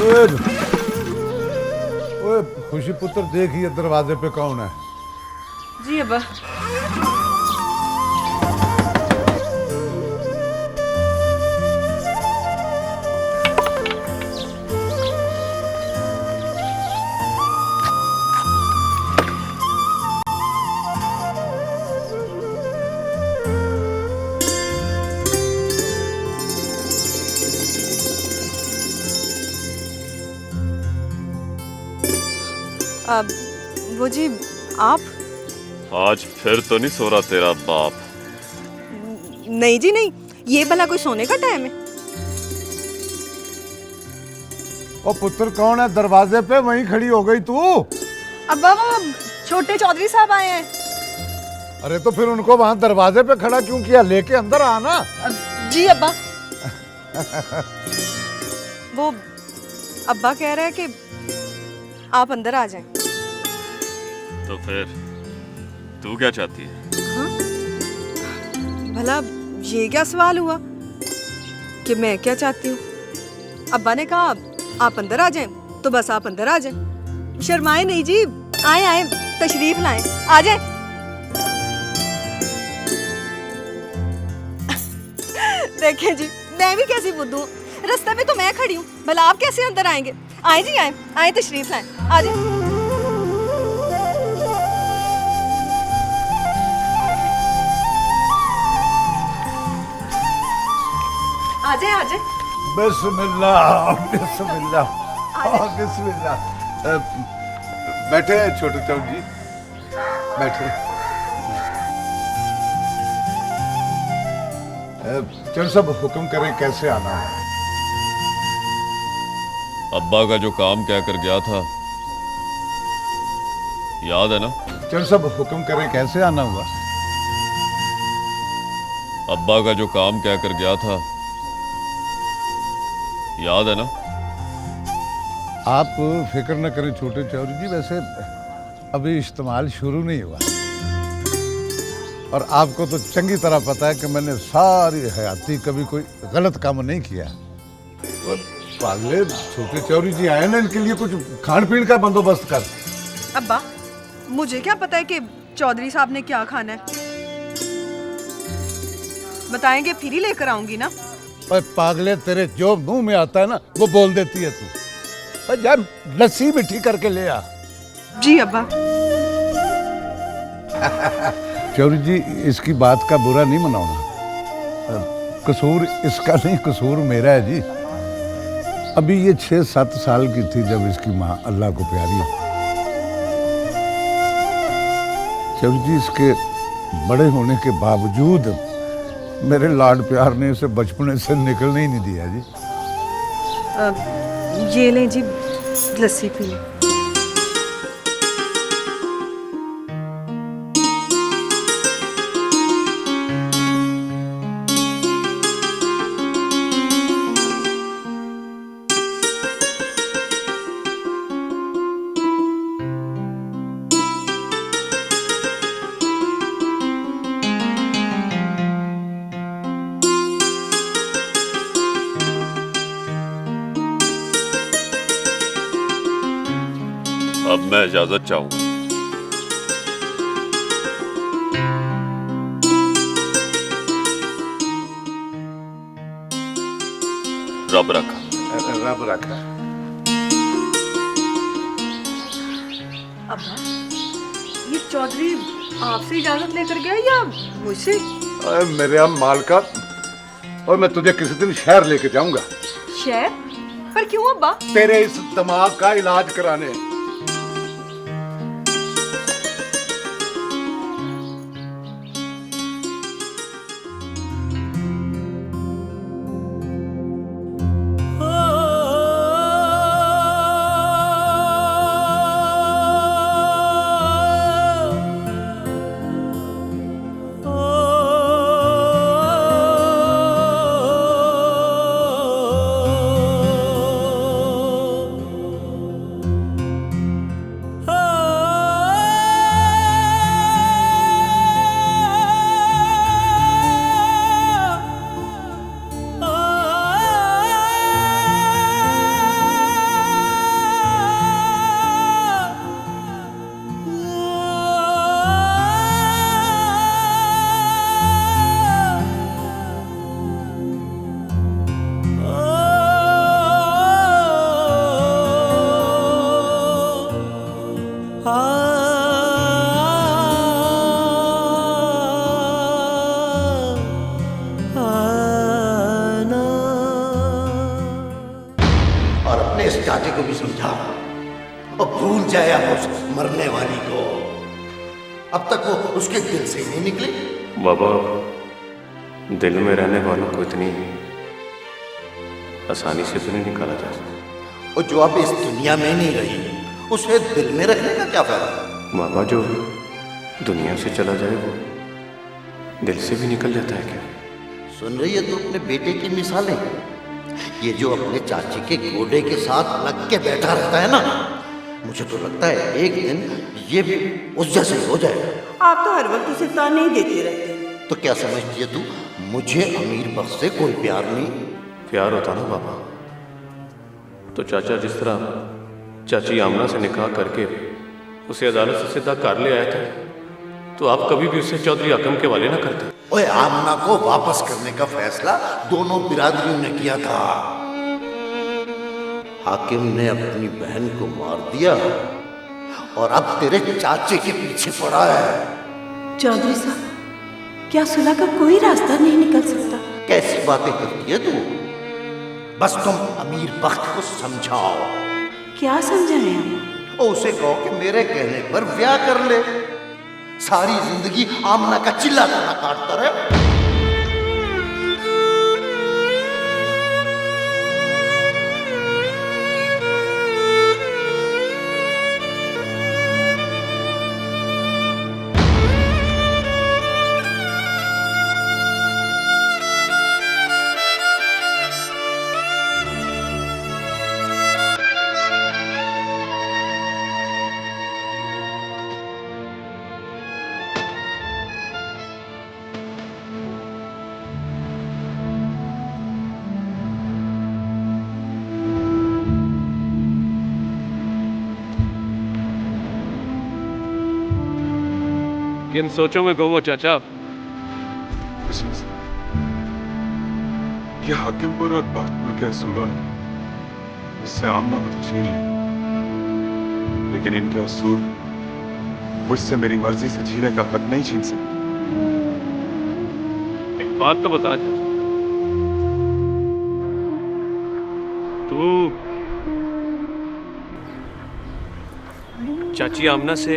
ओए ओए खुशी पुत्र, देखिए दरवाजे पे कौन है। जी अब्बा। अब वो जी आप? आज फिर तो नहीं सो रहा तेरा बाप? नहीं जी नहीं, ये भला कोई सोने का टाइम है? ओ पुत्र कौन है दरवाजे पे? वहीं खड़ी हो गई तू? अब्बा वो छोटे चौधरी साहब आए हैं। अरे तो फिर उनको वहां दरवाजे पे खड़ा क्यों किया? लेके अंदर आना। जी अब्बा। वो अब्बा कह रहे हैं कि आप अंदर आ जाएं। तो फिर तू क्या चाहती है? हाँ? भला ये क्या सवाल हुआ कि मैं क्या चाहती हूँ? अब्बा ने कहा आप अंदर आ जाएं, तो बस आप अंदर आ जाएं। शर्माए नहीं जी, आए आए तशरीफ लाएं, आ जाएं। देखें जी, मैं भी कैसी बुद्धू हूँ, रास्ते में तो मैं खड़ी हूँ, भला आप कैसे अंदर आएंगे? आए जी आए, आए तशरीफ लाएं, आ जाएं। आ जाए आ जाए। बिस्मिल्लाह बिस्मिल्लाह बिस्मिल्लाह। बैठे छोटे चौक जी, बैठे। चल सब हुक्म करें, कैसे आना है? अब्बा का जो काम कह कर गया था याद है ना? चल सब हुक्म करें, कैसे आना हुआ? अब्बा का जो काम कह कर गया था याद है ना? आप फिक्र न करें छोटे चौधरी जी, वैसे अभी इस्तेमाल शुरू नहीं हुआ और आपको तो चंगी तरह पता है कि मैंने सारी हयाती कभी कोई गलत काम नहीं किया। पागले छोटे चौधरी जी आए ना, इनके लिए कुछ खान पीन का बंदोबस्त कर। अब्बा मुझे क्या पता है कि चौधरी साहब ने क्या खाना है? बताएंगे फिर ही लेकर आऊंगी ना। पर पागले, तेरे जो मुंह में आता है ना वो बोल देती है तू। पर जा लस्सी मीठी करके ले आ। जी अब्बा। चौधरी जी इसकी बात का बुरा नहीं मनाना, कसूर इसका नहीं, कसूर मेरा है जी। अभी ये 6-7 साल की थी जब इसकी माँ अल्लाह को प्यारी। चौधरी जी इसके बड़े होने के बावजूद मेरे लाड प्यार ने इसे बचपने से निकलने ही नहीं दिया जी। ये लें जी लस्सी पी लें। अब मैं इजाजत चाहूंगा। रब रखा। रब रखा। अब्बा ये चौधरी आपसे इजाजत लेकर गया या मुझसे? मेरे अब मालका, और मैं तुझे किसी दिन शहर लेके जाऊंगा। शहर? पर क्यों अब्बा? तेरे इस दिमाग का इलाज कराने। अपने इस चाचे को भी समझा और भूल जाए अब उस मरने वाली को। अब तक वो उसके दिल से ही नहीं निकली। बाबा, दिल में रहने वालों को इतनी आसानी से तो नहीं निकाला जा सकता। और जो अब इस दुनिया में नहीं रही, उसे दिल में रखने का क्या फायदा? बाबा, जो दुनिया से चला जाए वो दिल से भी निकल जाता है क्या? सुन रही है तू अपने बेटे की मिसालें? ये जो अपने चाची के गोडे के साथ लग के बैठा रहता है ना, मुझे तो लगता है एक दिन ये भी उस जैसे ही हो जाएगा। आप तो हर वक्त उसे ताने ही देते रहते हैं। तो क्या समझती है तू, मुझे अमीर बख्श से कोई प्यार नहीं? प्यार होता ना बाबा, तो चाचा जिस तरह चाची आमना से निकाह करके उसे अदालत से सीधा कार ले आए थे, तो आप कभी भी उसे चौधरी आकम के वाले ना करते। ओए, आमना को वापस करने का फैसला दोनों बिरादरियों ने किया था। हाकिम ने अपनी बहन को मार दिया और अब तेरे चाचे के पीछे पड़ा है। चौधरी साहब, क्या सुलह का कोई रास्ता नहीं निकल सकता? कैसी बातें करती है तू? बस तुम अमीर बख्त को समझाओ। क्या समझाएं हम? और उसे कहो कि मेरे कहने पर ब्याह कर ले, सारी जिंदगी आमना का चिल्ला गाना काटता रहे। किन सोचों में गुम हो चाचा? ये हाकिमपुर और बागपुर के असूलों ने इससे आमना को तो छीन लिया, लेकिन इनके असूल मुझसे मेरी मर्जी से जीने का हक नहीं छीन सकते। एक बात तो बता चाचा, तू चाची आमना से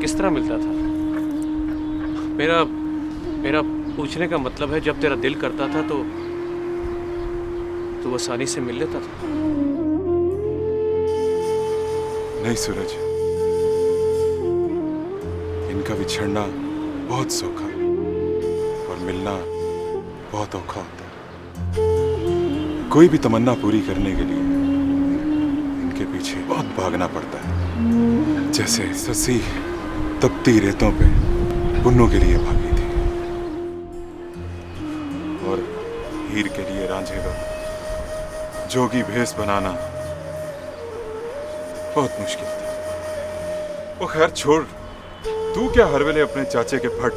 किस तरह मिलता था? मेरा पूछने का मतलब है, जब तेरा दिल करता था तो आसानी से मिल लेता था? नहीं सूरज, इनका बिछड़ना बहुत सौखा और मिलना बहुत औखा होता है। कोई भी तमन्ना पूरी करने के लिए इनके पीछे बहुत भागना पड़ता है, जैसे ससी तपती रेतों पे पुन्नों के लिए भागी थी और हीर के लिए रांझे का जोगी भेष बनाना बहुत मुश्किल था। वो खैर छोड़, तू क्या हर वेले अपने चाचे के फट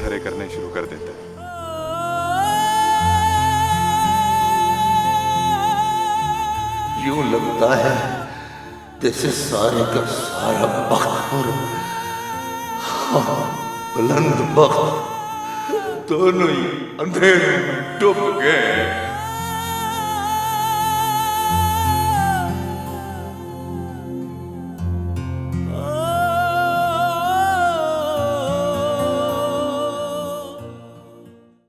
धरे करने शुरू कर देता है? यूं लगता है जैसे सारे का सारा वक्त और बुलंद वक्त दोनों ही अंधेरे में डूब गए।